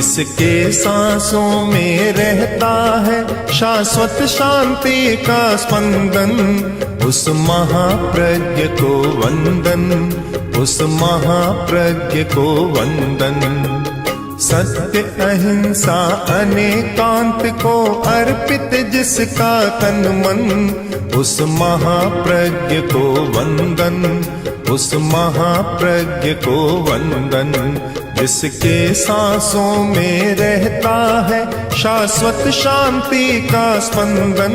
जिसके सांसों में रहता है शाश्वत शांति का स्पंदन, उस महाप्रज्ञ को वंदन, उस महाप्रज्ञ को वंदन। सत्य अहिंसा अनेकांत को अर्पित जिसका तन मन, उस महाप्रज्ञ को वंदन, उस महाप्रज्ञ को वंदन। जिसके सांसों में रहता है शाश्वत शांति का स्पंदन,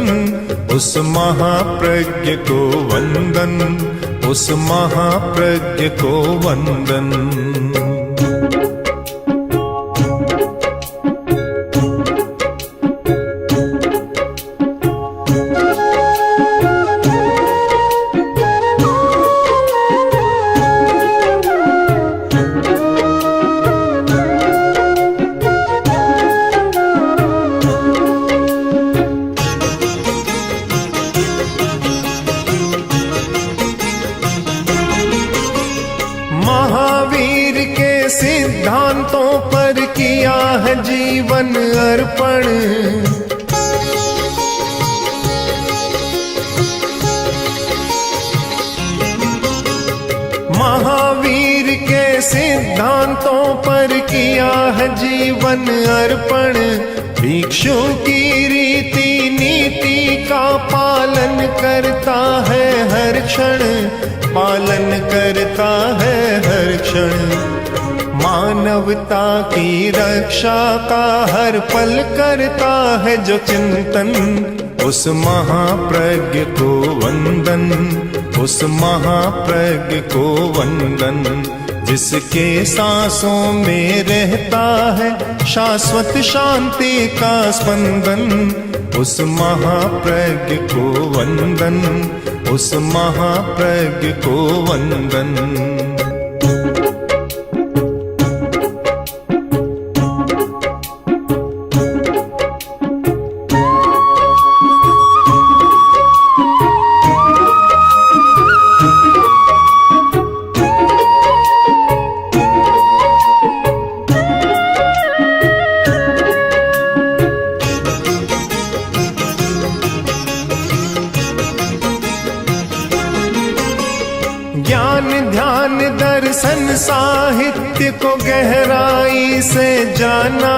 उस महाप्रज्ञ को वंदन, उस महाप्रज्ञ को वंदन। महावीर के सिद्धांतों पर किया है जीवन अर्पण, महावीर के सिद्धांतों पर किया है जीवन अर्पण। भिक्षु की रीति नीति का पालन करता है हर क्षण, पालन करता है हर क्षण। मानवता की रक्षा का हर पल करता है जो चिंतन, उस महाप्रज्ञ को वंदन, उस महाप्रज्ञ को वंदन। जिसके सांसों में रहता है शाश्वत शांति का स्पंदन, उस महाप्रज्ञ को वंदन, उस महाप्रज्ञ को वंदन। ज्ञान ध्यान दर्शन साहित्य को गहराई से जाना,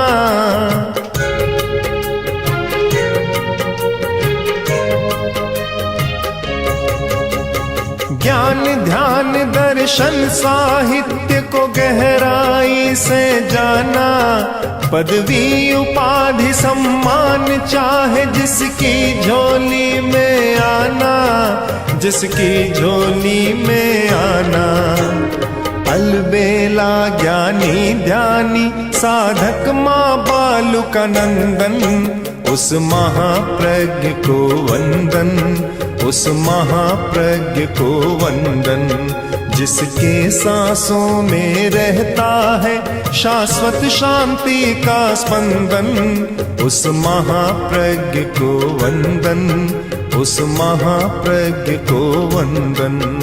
ज्ञान ध्यान दर्शन साहित्य को गहराई से जाना। पदवी उपाधि सम्मान चाहे जिसकी झोली में आना, जिसकी झोली में आना। अलबेला ज्ञानी ध्यानी साधक माँ बालू का नंदन, उस महाप्रज्ञ को वंदन, उस महाप्रज्ञ को वंदन। जिसके सांसों में रहता है शाश्वत शांति का स्पंदन, उस महाप्रज्ञ को वंदन, उस महाप्रज्ञ को वंदन।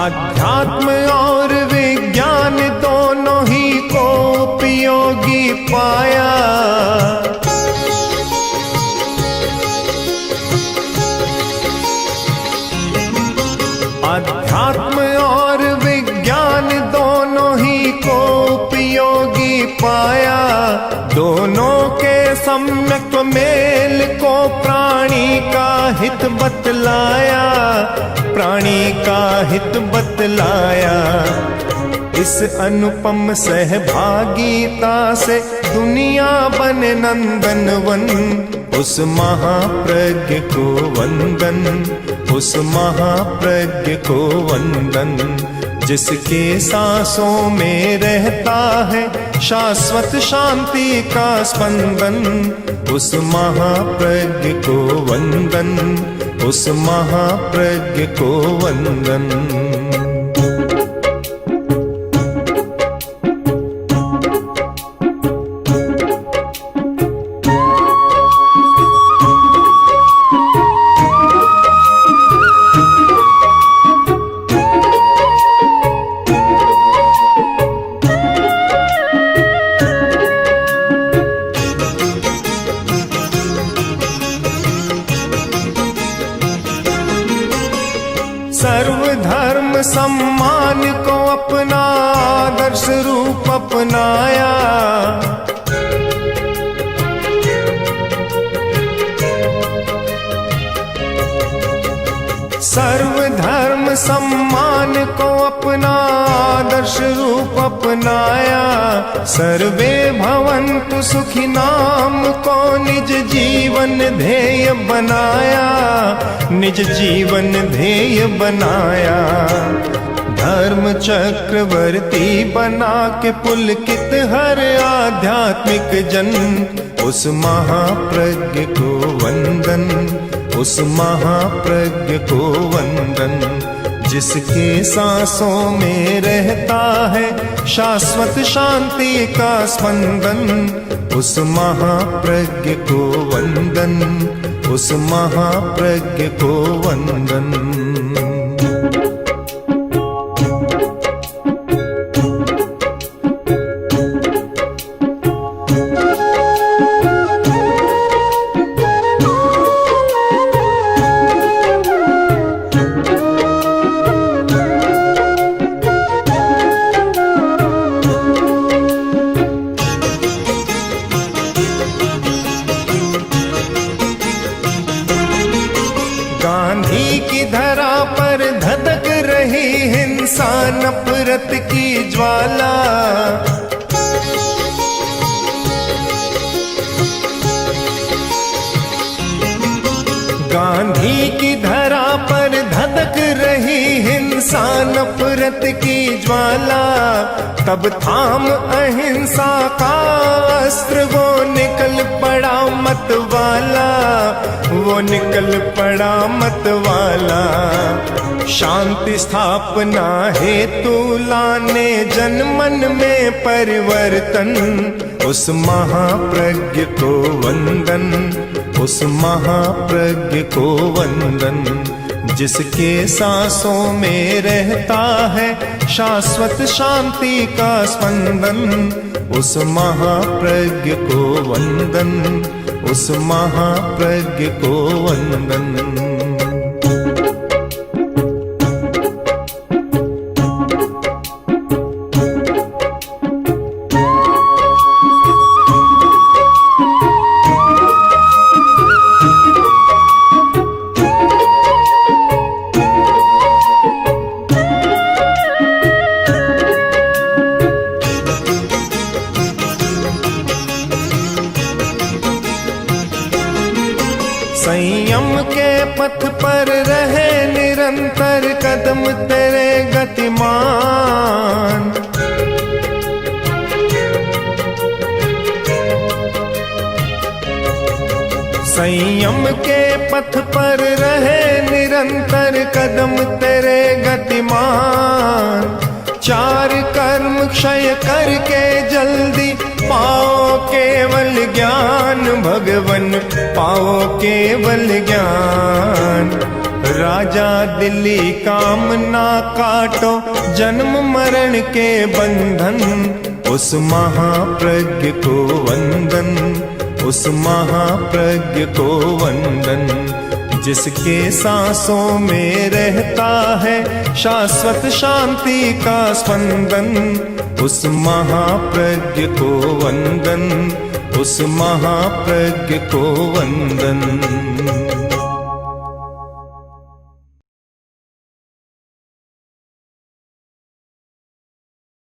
अध्यात्म और विज्ञान दोनों ही को उपयोगी पाया, अध्यात्म और विज्ञान दोनों ही को उपयोगी पाया। दोनों के सम्यक मेल को प्राणी का हित बतलाया, प्राणी का हित बतलाया। इस अनुपम सहभागिता से दुनिया बने नंदनवन, उस महाप्रज्ञ को वंदन, उस महाप्रज्ञ को वंदन। जिसके सांसों में रहता है शाश्वत शांति का स्पंदन, उस महाप्रज्ञ को वंदन, उस महाप्रज्ञ को वंदन। सर्वधर्म सम्मान को अपना आदर्श रूप अपनाया, सर्वधर्म सम्मान को अपना आदर्श रूप अपनाया। सर्वे भवन्तु सुखी नाम को निज जीवन ध्येय बनाया, निज जीवन ध्येय बनाया। धर्म चक्रवर्ती बना के पुलकित हर आध्यात्मिक जन, उस महाप्रज्ञ को वंदन, उस महाप्रज्ञ को वंदन। जिसके सांसों में रहता है शाश्वत शांति का स्पंदन, उस महाप्रज्ञ को वंदन, उस महाप्रज्ञ को वंदन। गांधी की धरा पर धधक रही हिंसा नफरत की ज्वाला, गांधी की धरा पर धधक रही हिंसा नफरत की ज्वाला। तब थाम अहिंसा का अस्त्र, वो निकल पड़ा मत वाला, वो निकल पड़ा मत वाला। शांति स्थापना हेतु लाने जन मन में परिवर्तन, उस महाप्रज्ञ को वंदन, उस महाप्रज्ञ को वंदन। जिसके सांसों में रहता है शाश्वत शांति का स्पंदन, उस महाप्रज्ञ को वंदन, उस महाप्रज्ञ को वंदन। संयम के पथ पर रहे निरंतर कदम तेरे गतिमान, संयम के पथ पर रहे निरंतर कदम तेरे गतिमान। चार कर्म क्षय करके जल्दी पाओ केवल ज्ञान, भगवन पाओ केवल ज्ञान। राजा दिल्ली कामना काटो जन्म मरण के बंधन, उस महाप्रज्ञ को वंदन, उस महाप्रज्ञ को वंदन। जिसके सांसों में रहता है शाश्वत शांति का स्पंदन, उस महाप्रज्ञ को वंदन, उस महाप्रज्ञ को वंदन।